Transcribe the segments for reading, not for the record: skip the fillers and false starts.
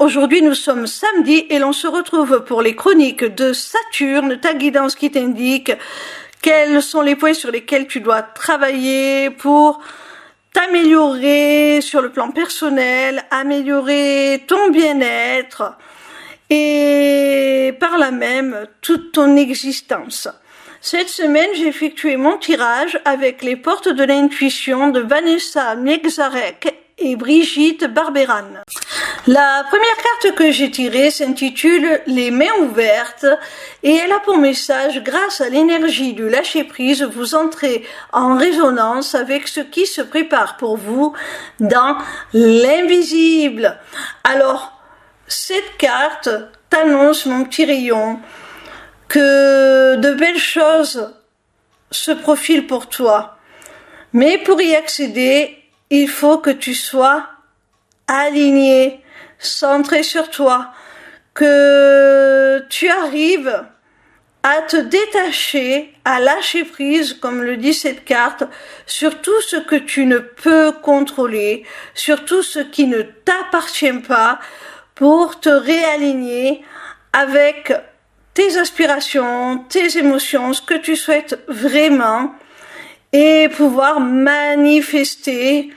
Aujourd'hui, nous sommes samedi et l'on se retrouve pour les chroniques de Saturne, ta guidance qui t'indique quels sont les points sur lesquels tu dois travailler pour t'améliorer sur le plan personnel, améliorer ton bien-être et par là même toute ton existence. Cette semaine, j'ai effectué mon tirage avec les portes de l'intuition de Vanessa Miexarek et Brigitte Barberan. La première carte que j'ai tirée s'intitule « Les mains ouvertes » et elle a pour message « Grâce à l'énergie du lâcher-prise, vous entrez en résonance avec ce qui se prépare pour vous dans l'invisible ». Alors, cette carte t'annonce, mon petit rayon, que de belles choses se profilent pour toi. Mais pour y accéder, il faut que tu sois aligné, centré sur toi, que tu arrives à te détacher, à lâcher prise, comme le dit cette carte, sur tout ce que tu ne peux contrôler, sur tout ce qui ne t'appartient pas, pour te réaligner avec tes aspirations, tes émotions, ce que tu souhaites vraiment, et pouvoir manifester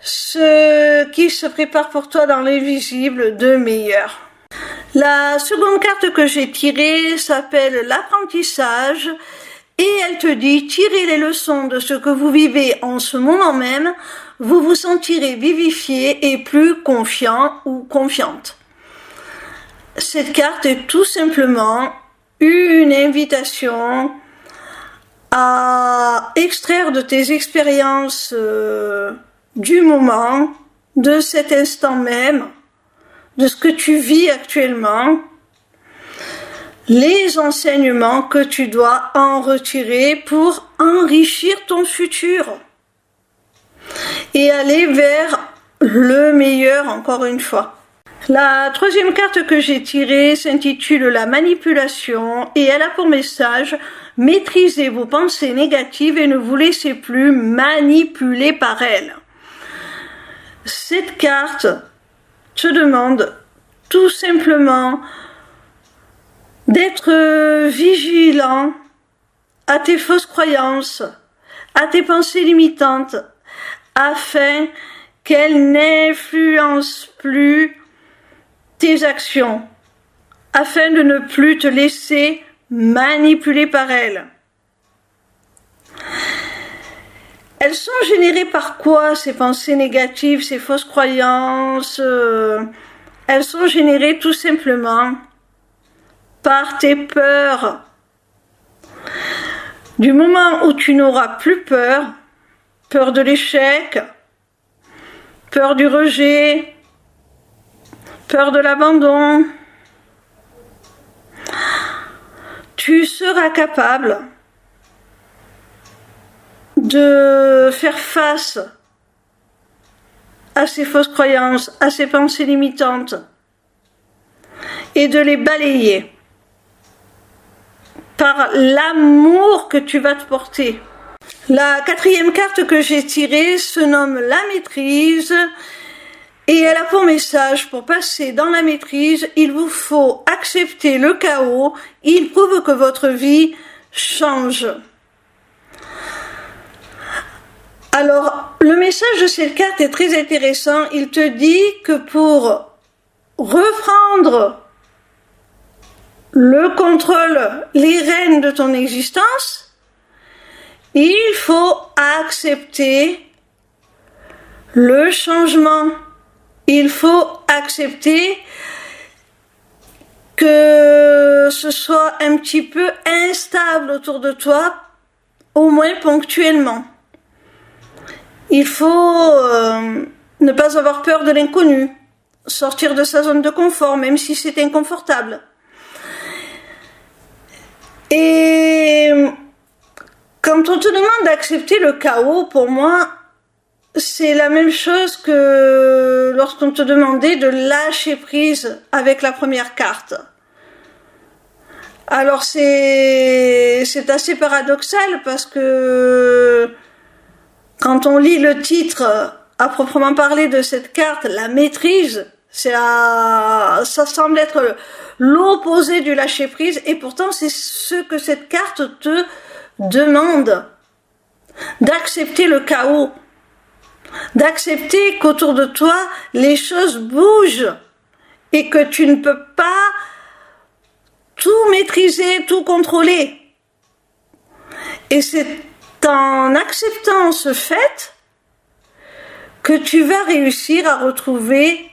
ce qui se prépare pour toi dans l'invisible de meilleur. La seconde carte que j'ai tirée s'appelle l'apprentissage et elle te dit tirez les leçons de ce que vous vivez en ce moment même, vous vous sentirez vivifié et plus confiant ou confiante. Cette carte est tout simplement une invitation à extraire de tes expériences du moment, de cet instant même, de ce que tu vis actuellement, les enseignements que tu dois en retirer pour enrichir ton futur et aller vers le meilleur encore une fois. La troisième carte que j'ai tirée s'intitule la manipulation et elle a pour message maîtrisez vos pensées négatives et ne vous laissez plus manipuler par elles. Cette carte te demande tout simplement d'être vigilant à tes fausses croyances, à tes pensées limitantes, afin qu'elles n'influencent plus tes actions, afin de ne plus te laisser manipuler par elles. Elles sont générées par quoi ces pensées négatives, ces fausses croyances? Elles sont générées tout simplement par tes peurs. Du moment où tu n'auras plus peur, peur de l'échec, peur du rejet, peur de l'abandon, tu seras capable de faire face à ces fausses croyances, à ces pensées limitantes et de les balayer par l'amour que tu vas te porter. La quatrième carte que j'ai tirée se nomme la maîtrise et elle a pour message, pour passer dans la maîtrise, il vous faut accepter le chaos, il prouve que votre vie change. Alors, le message de cette carte est très intéressant. Il te dit que pour reprendre le contrôle, les rênes de ton existence, il faut accepter le changement. Il faut accepter que ce soit un petit peu instable autour de toi, au moins ponctuellement. Il faut ne pas avoir peur de l'inconnu, sortir de sa zone de confort, même si c'est inconfortable. Et quand on te demande d'accepter le chaos, pour moi, c'est la même chose que lorsqu'on te demandait de lâcher prise avec la première carte. Alors c'est assez paradoxal parce que quand on lit le titre à proprement parler de cette carte, la maîtrise, Ça semble être l'opposé du lâcher prise et pourtant c'est ce que cette carte te demande. D'accepter le chaos. D'accepter qu'autour de toi, les choses bougent et que tu ne peux pas tout maîtriser, tout contrôler. Et c'est en acceptant ce fait que tu vas réussir à retrouver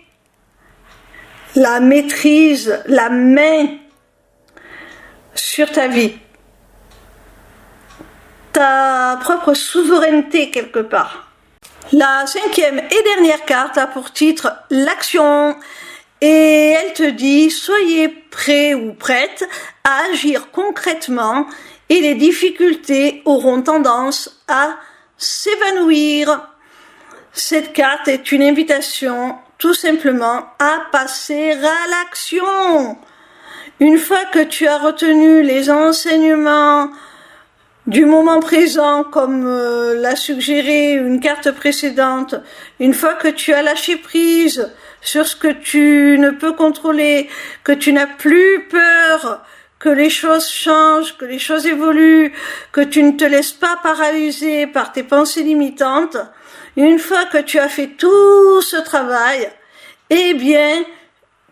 la maîtrise, la main sur ta vie. Ta propre souveraineté quelque part. La 5e et dernière carte a pour titre l'action et elle te dit soyez prêt ou prête à agir concrètement et les difficultés auront tendance à s'évanouir. Cette carte est une invitation tout simplement à passer à l'action. Une fois que tu as retenu les enseignements du moment présent, comme l'a suggéré une carte précédente, une fois que tu as lâché prise sur ce que tu ne peux contrôler, que tu n'as plus peur que les choses changent, que les choses évoluent, que tu ne te laisses pas paralyser par tes pensées limitantes, une fois que tu as fait tout ce travail, eh bien,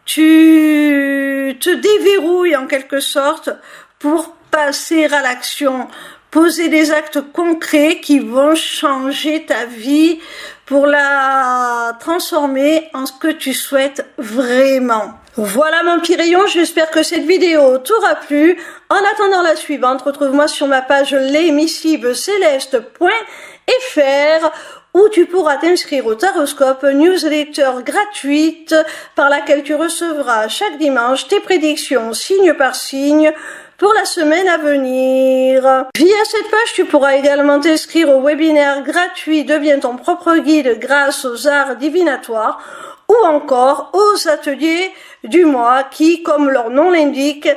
tu te déverrouilles en quelque sorte pour passer à l'action, poser des actes concrets qui vont changer ta vie pour la transformer en ce que tu souhaites vraiment. Voilà mon petit rayon, j'espère que cette vidéo t'aura plu. En attendant la suivante, retrouve-moi sur ma page lesmissivecéleste.fr où tu pourras t'inscrire au Taroscope, newsletter gratuite par laquelle tu recevras chaque dimanche tes prédictions signe par signe pour la semaine à venir. Via cette page, tu pourras également t'inscrire au webinaire gratuit Deviens ton propre guide grâce aux arts divinatoires ou encore aux ateliers du mois qui, comme leur nom l'indique,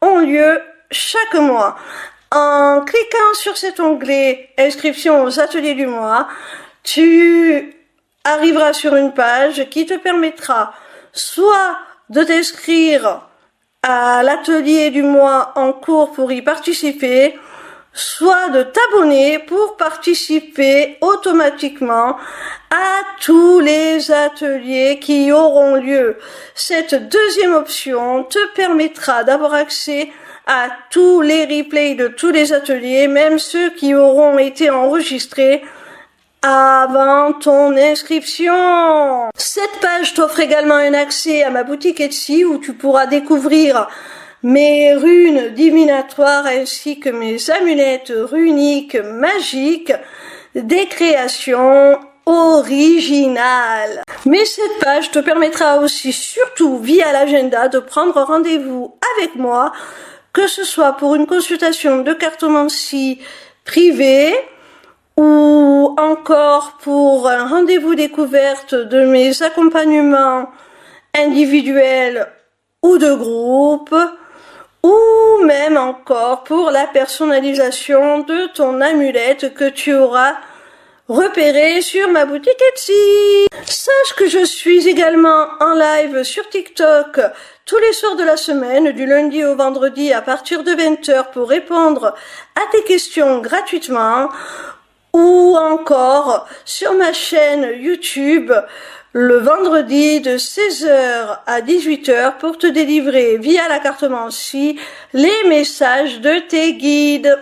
ont lieu chaque mois. En cliquant sur cet onglet Inscription aux ateliers du mois, tu arriveras sur une page qui te permettra soit de t'inscrire à l'atelier du mois en cours pour y participer, soit de t'abonner pour participer automatiquement à tous les ateliers qui auront lieu. Cette deuxième option te permettra d'avoir accès à tous les replays de tous les ateliers, même ceux qui auront été enregistrés avant ton inscription. Cette page t'offre également un accès à ma boutique Etsy où tu pourras découvrir mes runes divinatoires ainsi que mes amulettes runiques magiques, des créations originales. Mais cette page te permettra aussi, surtout via l'agenda, de prendre rendez-vous avec moi, que ce soit pour une consultation de cartomancie privée, ou encore pour un rendez-vous découverte de mes accompagnements individuels ou de groupe, ou même encore pour la personnalisation de ton amulette que tu auras repérée sur ma boutique Etsy. Sache que je suis également en live sur TikTok tous les soirs de la semaine, du lundi au vendredi à partir de 20h pour répondre à tes questions gratuitement, ou encore sur ma chaîne YouTube le vendredi de 16h à 18h pour te délivrer via la cartomancie les messages de tes guides.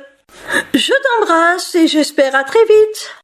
Je t'embrasse et j'espère à très vite.